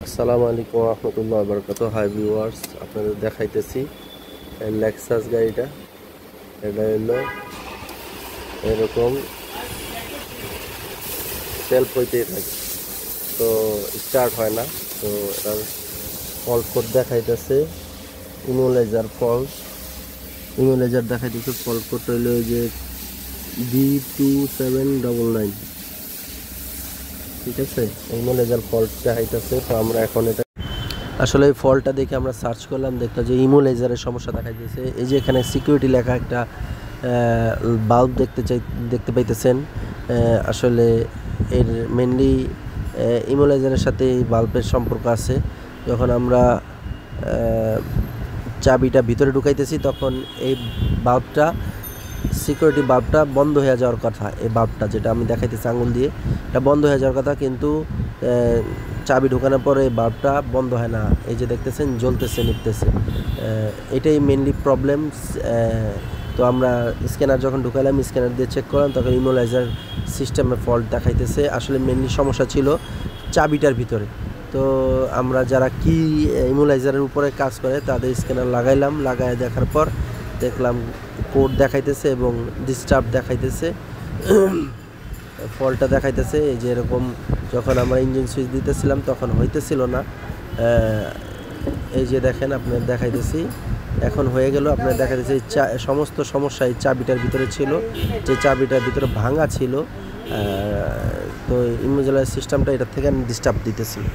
আসসালামু আলাইকুম রহমতুল্লাহ বরকত। Hi viewers, আপনাদের দেখাইতেছি লেক্সাস গাড়িটা। এটা হলো এরকম সেলফ হইতেই থাকে, তো স্টার্ট হয় না। তো এটার ফল্ট কোড দেখাইতেছে ইমোলাইজার ফল্ট। ইমোলাইজার দেখাইতেছে ফল্ট কোড হইলো যে D2799। ঠিক আছে, ইমোলাইজার ফল্ট দেখাইতেছে। তো আমরা এখন এটা আসলে এই ফল্টটা দেখে আমরা সার্চ করলাম, দেখলাম যে ইমোলাইজারের সমস্যা দেখা দিয়েছে। এই যে এখানে সিকিউরিটি লেখা একটা বাল্ব দেখতে পাইতেছেন। আসলে এর মেনলি ইমোলাইজারের সাথে এই বাল্বের সম্পর্ক আছে। যখন আমরা চাবিটা ভিতরে ঢুকাইতেছি তখন এই বাল্বটা, সিকিউরিটি বাল্বটা বন্ধ হয়ে যাওয়ার কথা। এই বাল্বটা যেটা আমি দেখাইতেছি আঙুল দিয়ে, এটা বন্ধ হয়ে যাওয়ার কথা, কিন্তু চাবি ঢোকানোর পরে এই বাল্বটা বন্ধ হয় না। এই যে দেখতেছেন জ্বলতেছে, নিপতেছে। এটাই মেনলি প্রবলেম। তো আমরা স্ক্যানার যখন ঢুকালাম, স্ক্যানার দিয়ে চেক করলাম, তখন ইমোলাইজার সিস্টেমে ফল্ট দেখাইতেছে। আসলে মেনলি সমস্যা ছিল চাবিটার ভিতরে। তো আমরা যারা কি ইমোলাইজারের উপরে কাজ করে তাদের স্ক্যানার লাগাইলাম। লাগায় দেখার পর দেখলাম কোড দেখাইতেছে এবং ডিস্টার্ব দেখাইতেছে, ফল্টটা দেখাইতেছে। এই যে এরকম যখন আমরা ইঞ্জিন সুইচ দিতেছিলাম তখন হইতেছিল না। এই যে দেখেন, আপনার দেখাইতেছি, এখন হয়ে গেল। আপনার দেখাইতেছে সমস্ত সমস্যা এই চাবিটার ভিতরে ছিল, যে চাবিটার ভিতরে ভাঙা ছিল। তো ইমোলাইজার সিস্টেমটা এটা থেকে ডিস্টার্ব দিতেছিল।